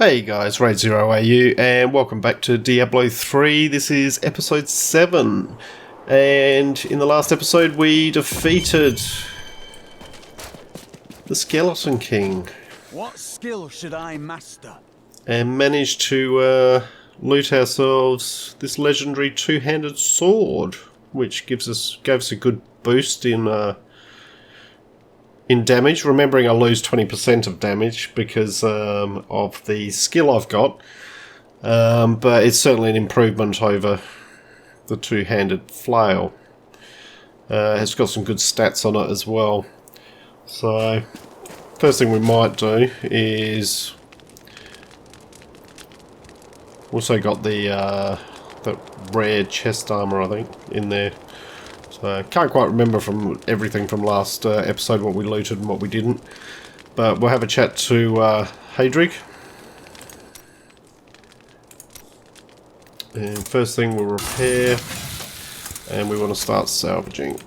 Hey guys, Raid Zero AU, and welcome back to Diablo 3. This is episode 7, and in the last episode we defeated the Skeleton King. What skill should I master? And managed to loot ourselves this legendary two-handed sword, which gave us a good boost in damage, remembering I lose 20% of damage because of the skill I've got, but it's certainly an improvement over the two-handed flail. It's got some good stats on it as well. So, first thing we might do is also got the rare chest armor, I think, in there. So I can't quite remember from everything from last episode what we looted and what we didn't. But we'll have a chat to Hadrig. And first thing we'll repair. And we want to start salvaging.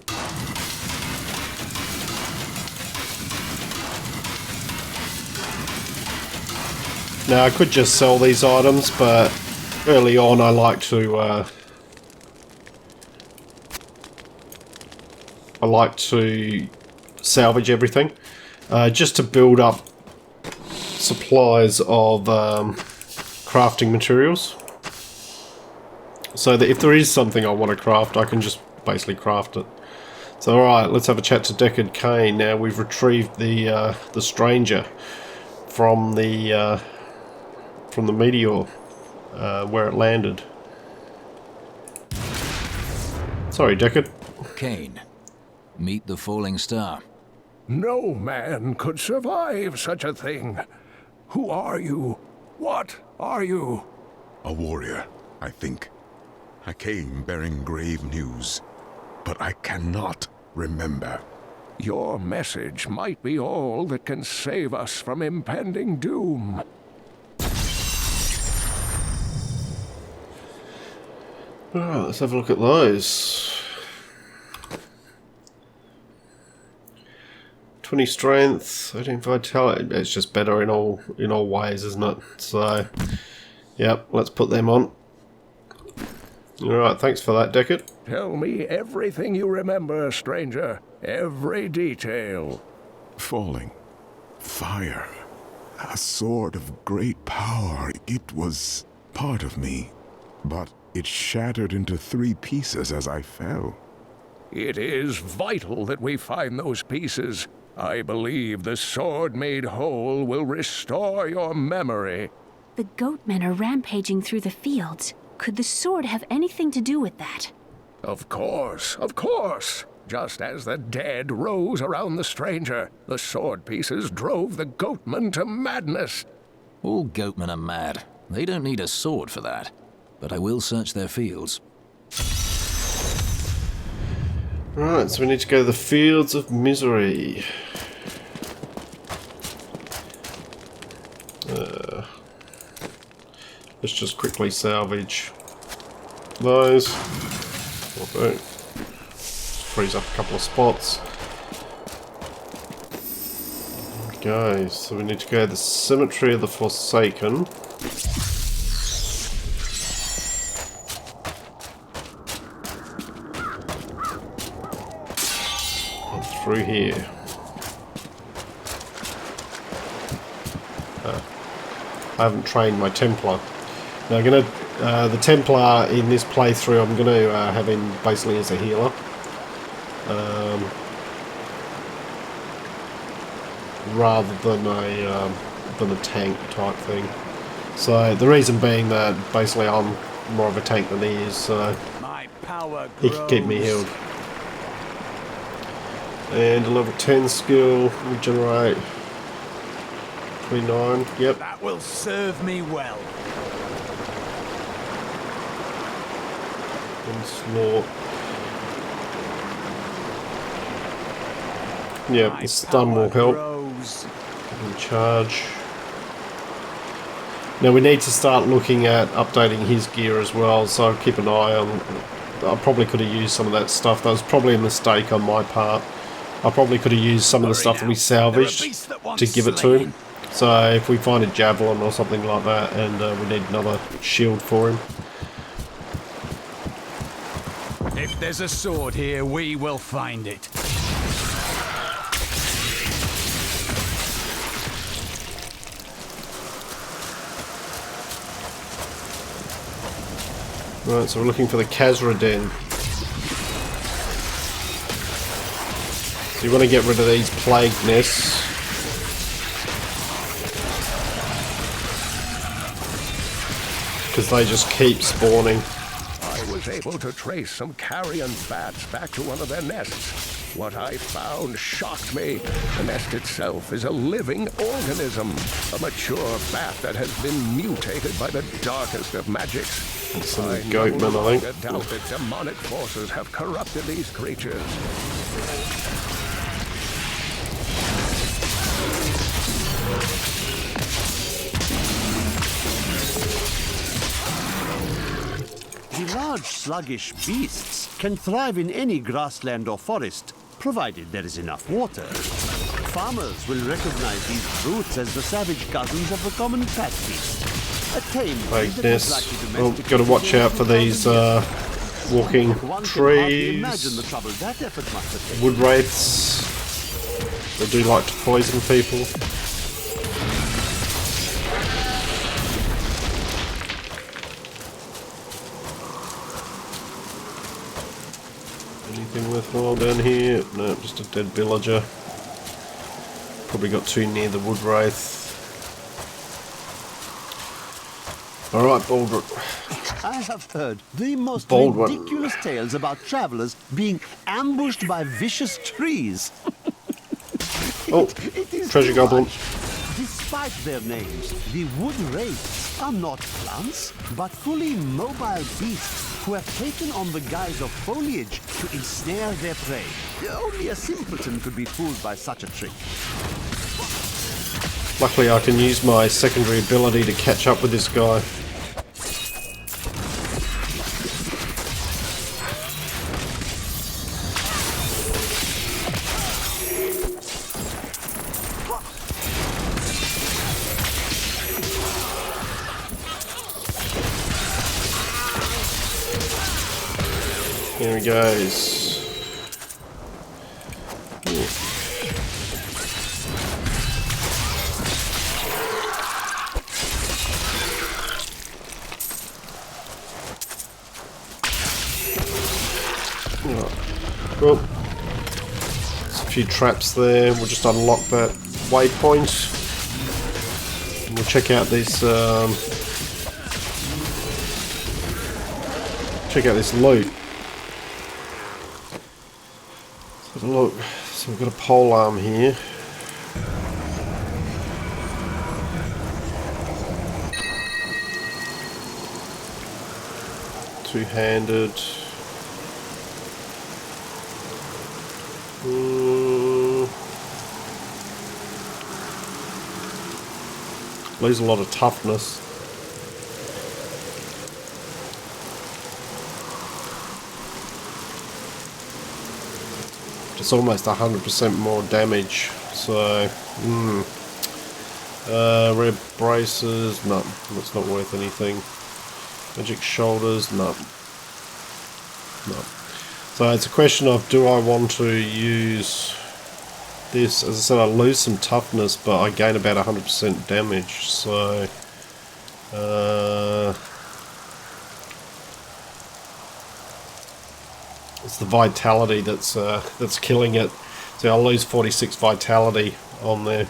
Now I could just sell these items, but early on I like to salvage everything, just to build up supplies of crafting materials, so that if there is something I want to craft, I can just basically craft it. So alright, let's have a chat to Deckard Cain. Now we've retrieved the stranger from the meteor where it landed. Sorry, Deckard. Cain. Meet the falling star. No man could survive such a thing. Who are you? What are you? A warrior, I think. I came bearing grave news, but I cannot remember. Your message might be all that can save us from impending doom. Alright, let's have a look at those. 20 strength, 13 vitality. It's just better in all ways, isn't it? So, yep, let's put them on. Alright, thanks for that, Deckard. Tell me everything you remember, stranger. Every detail. Falling. Fire. A sword of great power. It was part of me, but it shattered into 3 pieces as I fell. It is vital that we find those pieces. I believe the sword made whole will restore your memory. The goatmen are rampaging through the fields. Could the sword have anything to do with that? Of course, of course. Just as the dead rose around the stranger, the sword pieces drove the goatmen to madness. All goatmen are mad. They don't need a sword for that. But I will search their fields. Right, so we need to go to the Fields of Misery. Let's just quickly salvage those. We'll do. Freeze up a couple of spots. Okay, so we need to go to the Cemetery of the Forsaken. Through here. I haven't trained my Templar. Now I'm gonna the Templar in this playthrough I'm gonna have him basically as a healer. Rather than a tank type thing. So the reason being that basically I'm more of a tank than he is, so My power he can keep me healed. And a level 10 skill, regenerate 29, yep. That will serve me well. Onslaught. Yep, the stun will help. And charge. Now we need to start looking at updating his gear as well, so I'll keep an eye on. I probably could have used some of that stuff. That was probably a mistake on my part. I probably could have used some of the stuff that we salvaged to give it to him. So if we find a javelin or something like that, and we need another shield for him. If there's a sword here, we will find it. Right, so we're looking for the Khazra den. So you want to get rid of these plague nests. Because they just keep spawning. I was able to trace some carrion bats back to one of their nests. What I found shocked me. The nest itself is a living organism, a mature bat that has been mutated by the darkest of magics. Some I goatmen, no I longer think. doubt that demonic forces have corrupted these creatures. The large sluggish beasts can thrive in any grassland or forest, provided there is enough water. Farmers will recognize these brutes as the savage cousins of the common fat beast. A tame Like breed that this. was likely Oh, domesticated gotta watch out for these walking One can hardly imagine the trees. trouble that effort must have taken. Wood wraiths. They do like to poison people. Anything worthwhile down here? No, just a dead villager. Probably got too near the wood wraith. Alright, Baldric. I have heard the most Bold one. ridiculous tales about travelers being ambushed by vicious trees. Oh, It is treasure too goblin. much. Despite their names, the wood wraiths are not plants, but fully mobile beasts who have taken on the guise of foliage to ensnare their prey. Only a simpleton could be fooled by such a trick. Luckily I can use my secondary ability to catch up with this guy. Here he goes. Well, there's a few traps there. We'll just unlock that waypoint. And we'll check out this. Check out this loot. Let's have a look. So we've got a pole arm here. Two-handed. Lose a lot of toughness. It's almost 100% more damage. So, red braces, no, that's not worth anything. Magic shoulders, no. So it's a question of, do I want to use this? As I said, I lose some toughness, but I gain about 100% damage. So, it's the vitality that's killing it. So I'll lose 46 vitality on there.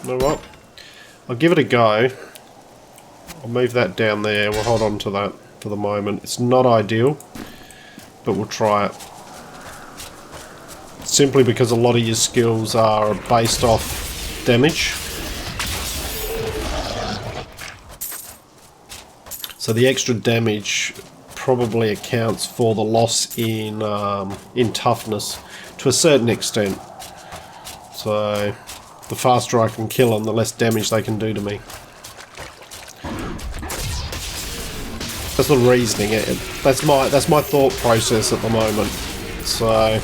Alright, I'll give it a go. I'll move that down there. We'll hold on to that for the moment. It's not ideal, but we'll try it. Simply because a lot of your skills are based off damage. So the extra damage probably accounts for the loss in toughness to a certain extent. So the faster I can kill them, the less damage they can do to me. That's the reasoning. That's my thought process at the moment. So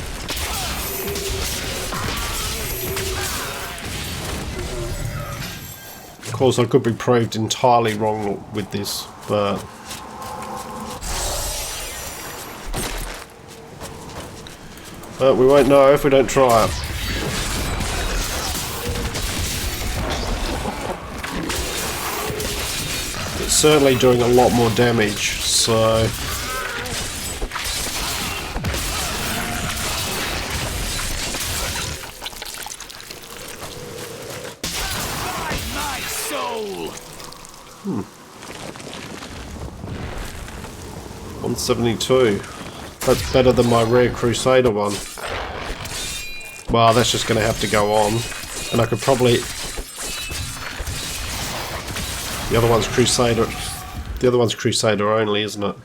Of course, I could be proved entirely wrong with this, but... But we won't know if we don't try it. It's certainly doing a lot more damage, so... My soul! 172. That's better than my rare Crusader one. Well, that's just going to have to go on. And I could probably... The other one's Crusader. The other one's Crusader only, isn't it?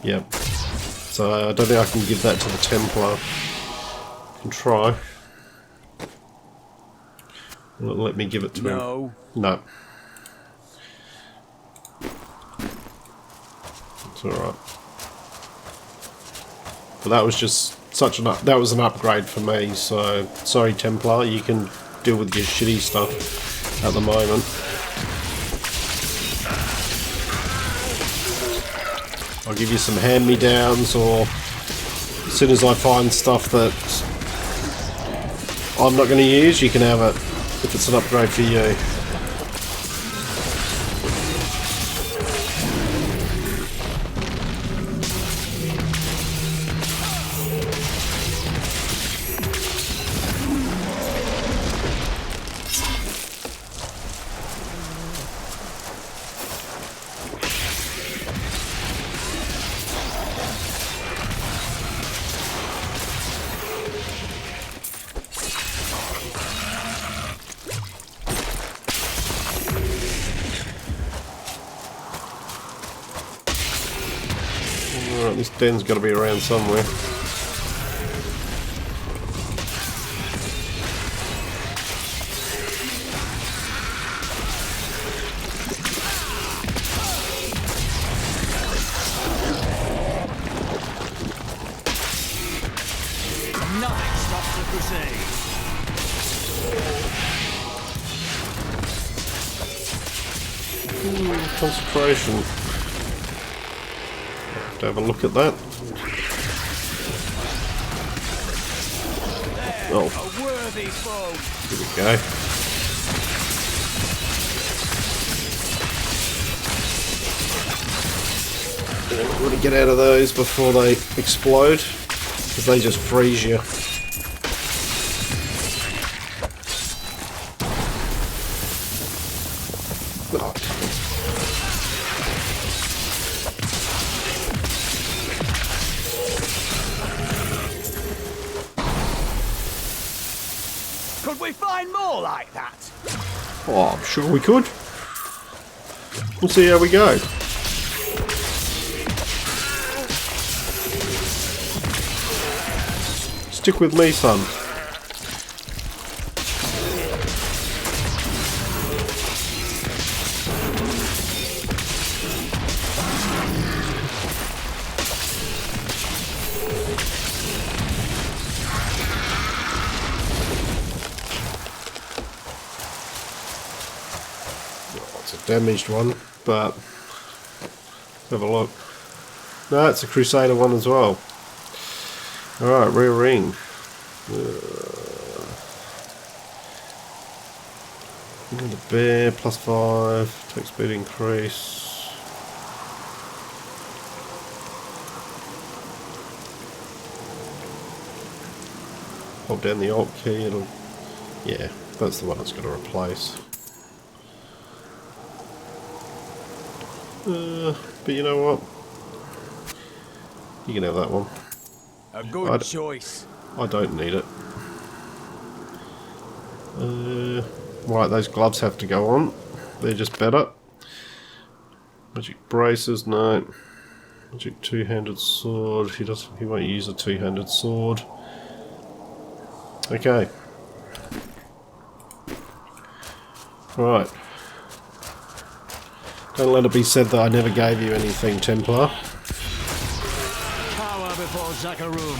Yep. So I don't think I can give that to the Templar. I can try. Let me give it to him. No. It's alright. But that was just such an that was an upgrade for me, so sorry Templar, you can deal with your shitty stuff at the moment. I'll give you some hand-me-downs, or as soon as I find stuff that I'm not going to use, you can have it if it's an upgrade for you. Alright, this den's got to be around somewhere. Nothing stops the crusade. Concentration. To have a look at that. Oh, A worthy foe. here we go. I want to get out of those before they explode, because they just freeze you. Oh. Could we find more like that? Oh, I'm sure we could. We'll see how we go. Stick with me, son. It's a damaged one, but have a look. No, it's a Crusader one as well. Alright, rear ring. The bear, +5, attack speed increase. Hold down the Alt key, it'll... Yeah, that's the one it's got to replace. But you know what? You can have that one. A good choice. I don't need it. Right, those gloves have to go on. They're just better. Magic braces, no. Magic two-handed sword. He won't use a two-handed sword. Okay. Right. Don't let it be said that I never gave you anything, Templar. Power before Zakarum.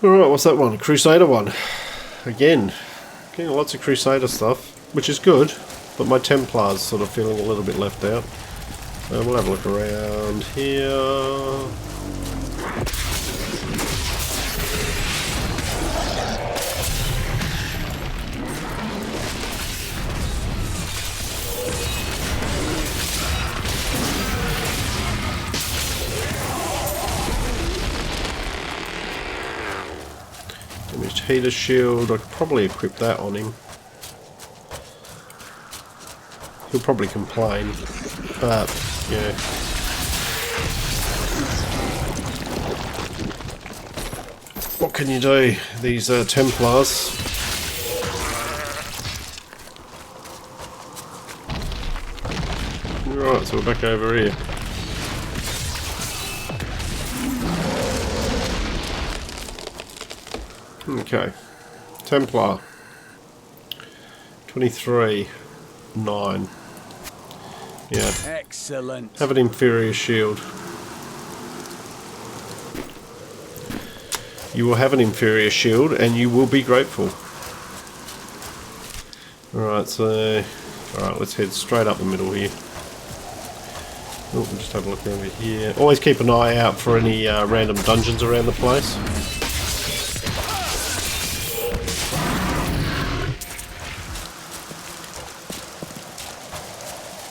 Alright, what's that one? A Crusader one. Again, getting lots of Crusader stuff, which is good, but my Templar's sort of feeling a little bit left out. We'll have a look around here. Damaged heater shield, I could probably equip that on him. He'll probably complain, but yeah. What can you do? These Templars. Right, so we're back over here. Okay, Templar 23 9. Yeah, Excellent. have an inferior shield. You will have an inferior shield and you will be grateful. Alright, so let's head straight up the middle here. Oh, we'll just have a look over here. Always keep an eye out for any random dungeons around the place.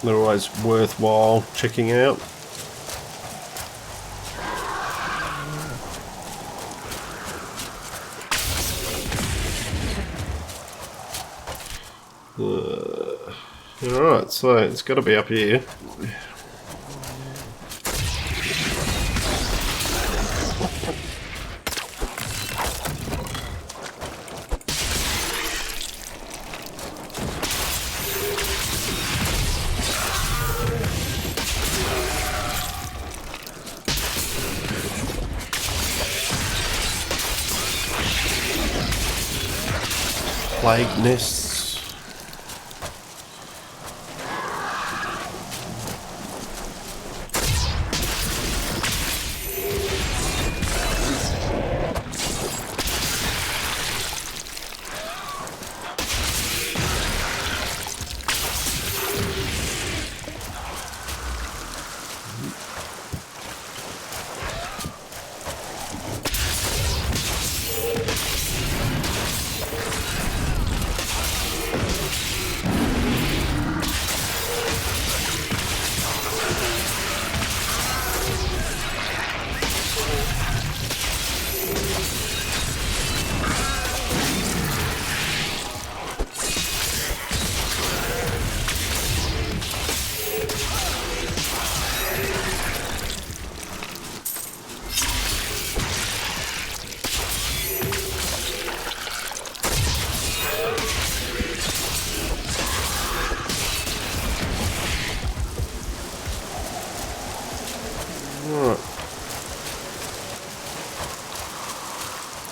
They're always worthwhile checking out. Alright, so it's got to be up here. Plague nests.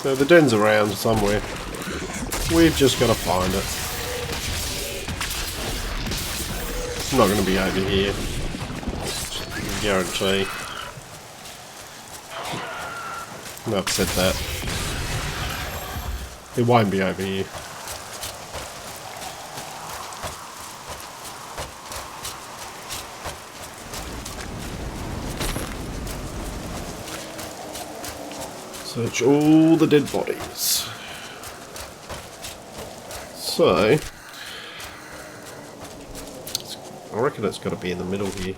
So the den's around somewhere. We've just got to find it. It's not going to be over here. Guarantee. No, I've said that. It won't be over here. Search all the dead bodies. So, I reckon it's got to be in the middle here.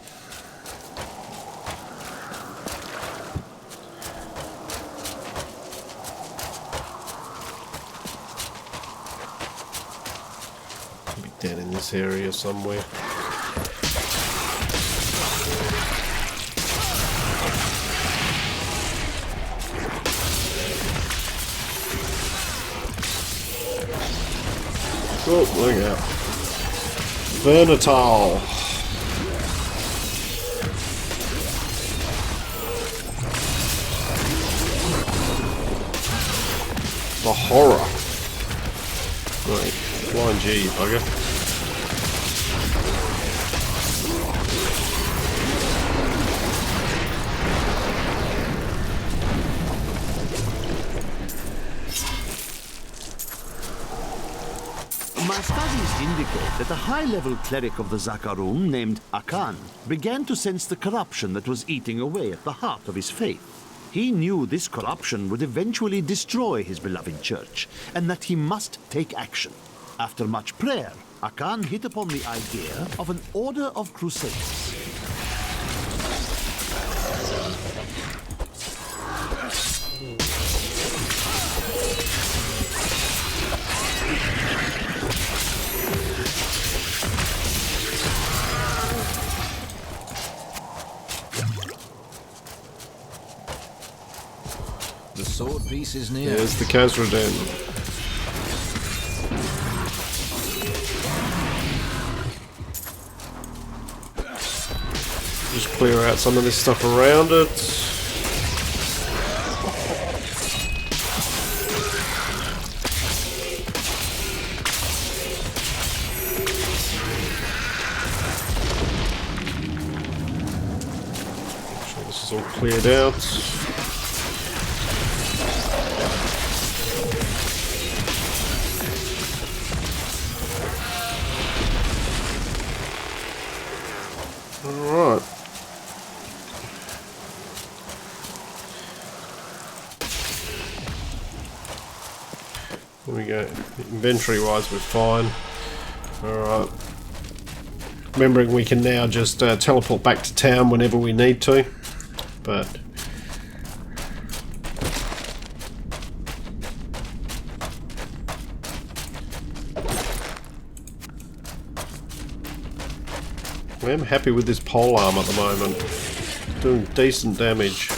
Could be dead in this area somewhere. Oh, look out. Vernatal. The horror. Right, blind G, you bugger. My studies indicate that a high-level cleric of the Zakarum named Akan began to sense the corruption that was eating away at the heart of his faith. He knew this corruption would eventually destroy his beloved church, and that he must take action. After much prayer, Akan hit upon the idea of an order of Crusaders. The sword piece is near. There's the Khazra den. Just clear out some of this stuff around it. Make sure this is all cleared out. Alright. There we go. Inventory wise we're fine. Alright. Remembering we can now just teleport back to town whenever we need to. But I am happy with this pole arm at the moment. Doing decent damage.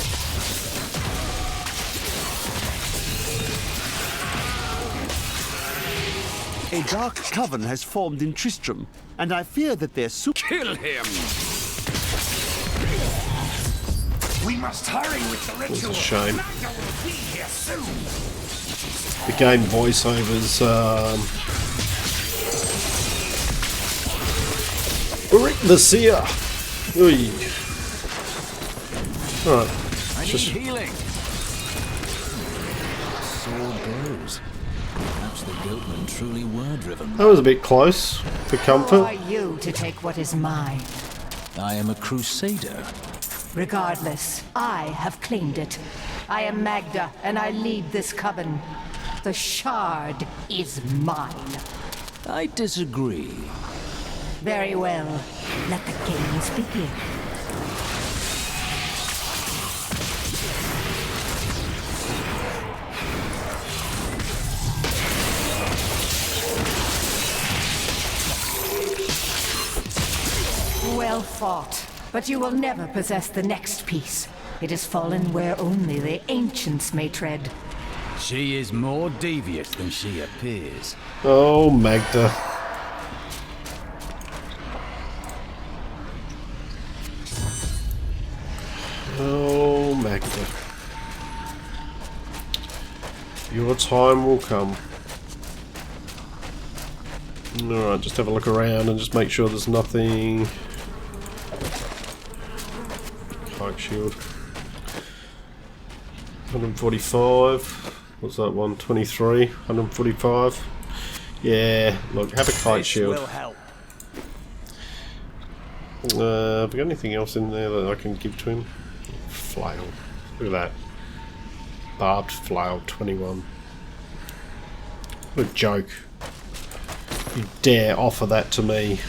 A dark coven has formed in Tristram, and I fear that their Kill him! We must hurry with the ritual. It's a shame. Magda will be here soon. The game voiceovers, Rick the Seer! Ui. Alright. I need healing. Sword blows. Perhaps the goatmen truly were driven. That was a bit close for Who comfort. are you to take what is mine? I am a Crusader. Regardless, I have claimed it. I am Magda, and I lead this coven. The shard is mine. I disagree. Very well. Let the games begin. Well fought. But you will never possess the next piece. It has fallen where only the ancients may tread. She is more devious than she appears. Oh, Magda. Oh, Magda. Your time will come. Alright, just have a look around and just make sure there's nothing. Pike shield. 145. What's that one? 23. 145. Yeah, look, have a kite shield. Will help. Have we got anything else in there that I can give to him? Flail. Look at that. Barbed flail, 21. What a joke. You dare offer that to me.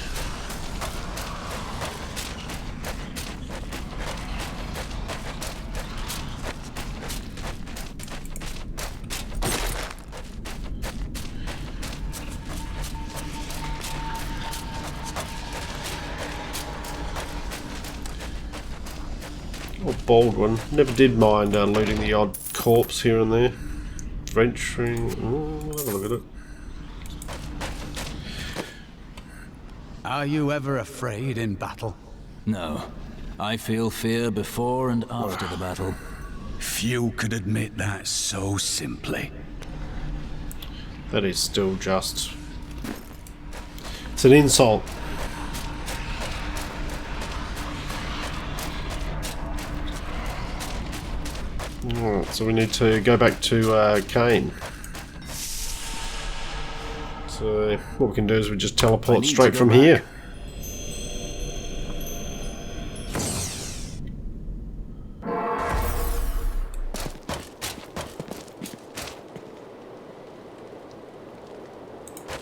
Oh, Baldwin. Never did mind looting the odd corpse here and there. Venturing. Oh, have a look at it. Are you ever afraid in battle? No. I feel fear before and after the battle. Few could admit that so simply. That is still just... It's an insult. Alright, so we need to go back to Kane. So what we can do is we just I teleport need to straight go from back. here.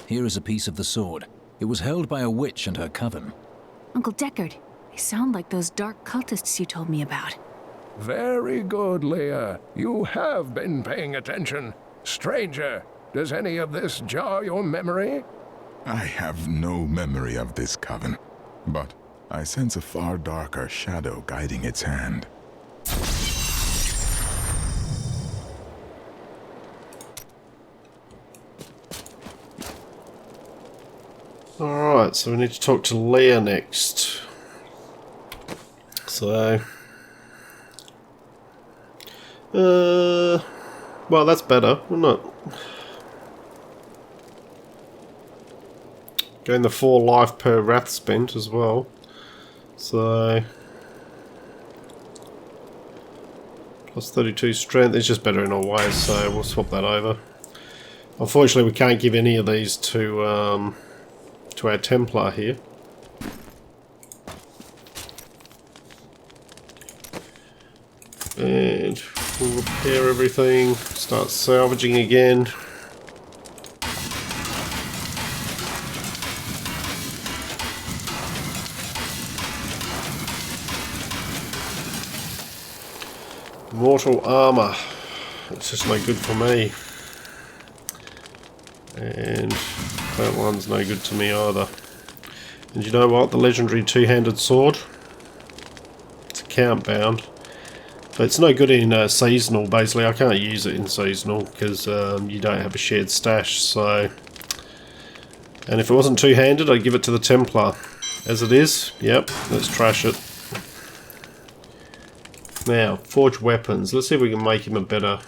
Here is a piece of the sword. It was held by a witch and her coven. Uncle Deckard, they sound like those dark cultists you told me about. Very good, Leah. You have been paying attention. Stranger, does any of this jar your memory? I have no memory of this coven, but I sense a far darker shadow guiding its hand. Alright, so we need to talk to Leah next. So... well, that's better, isn't it? Gain the 4 life per wrath spent as well. So... plus 32 strength, it's just better in all ways, so we'll swap that over. Unfortunately, we can't give any of these to our Templar here. And we'll repair everything, start salvaging again. Mortal armor. It's just no good for me. And that one's no good to me either. And you know what? The legendary two-handed sword. It's account bound. But it's no good in seasonal, basically. I can't use it in seasonal because you don't have a shared stash, so... And if it wasn't two-handed, I'd give it to the Templar. As it is, yep, let's trash it. Now, forge weapons. Let's see if we can make him a better...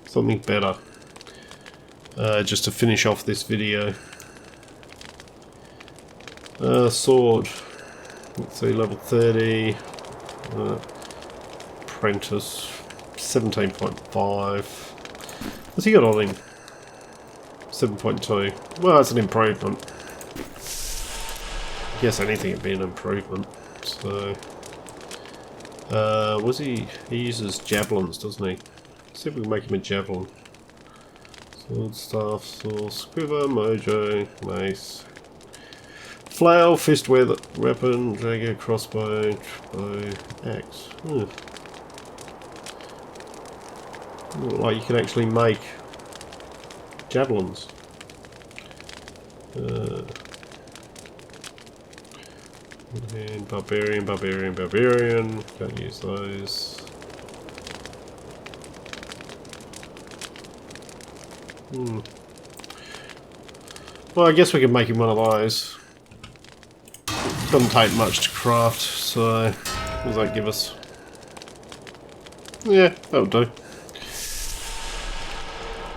something better. Just to finish off this video. Sword. Let's see, level 30. Apprentice. 17.5. What's he got on him? 7.2. Well, that's an improvement. I guess anything would be an improvement. So... was he uses javelins, doesn't he? Let's see if we can make him a javelin. Sword, staff, sword, squiver, mojo, mace, flail, fist weapon, dagger, crossbow, bow, axe. Look like you can actually make javelins. And barbarian, barbarian, barbarian. Don't use those. Well, I guess we could make him one of those. Doesn't take much to craft, so what does that give us? Yeah, that'll do.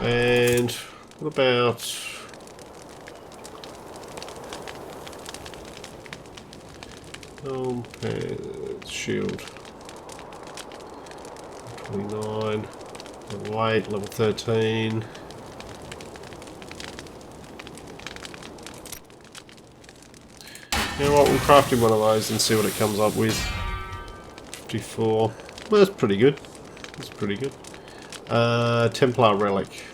And what about shield? 29. Level 8, level 13. You know what, we'll craft him one of those and see what it comes up with. 54. Well, that's pretty good. That's pretty good. Templar Relic.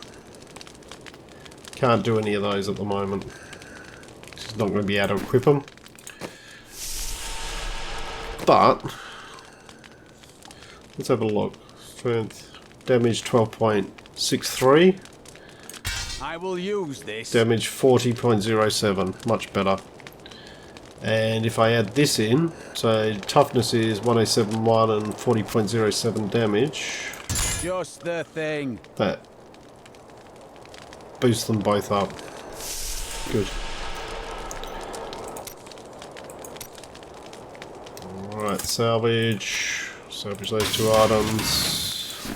Can't do any of those at the moment. She's not going to be able to equip them. But, let's have a look. Strength. Damage 12.63. I will use this. Damage 40.07. Much better. And if I add this in, so toughness is 107.1 and 40.07 damage. Just the thing. That boosts them both up. Good. Alright, salvage. Salvage those 2 items.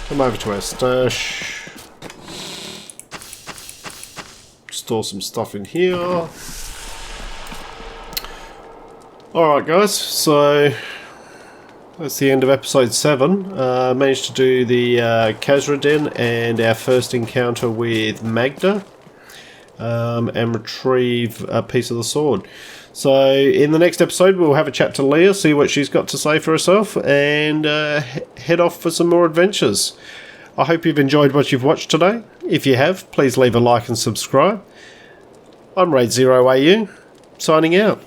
Come over to our stash. Store some stuff in here. Alright guys, so That's the end of episode 7. Managed to do the Khazra Den and our first encounter with Magda, and retrieve a piece of the sword. So in the next episode we'll have a chat to Leah, see what she's got to say for herself, and head off for some more adventures. I hope you've enjoyed what you've watched today. If you have, please leave a like and subscribe. I'm Raid0AU, signing out.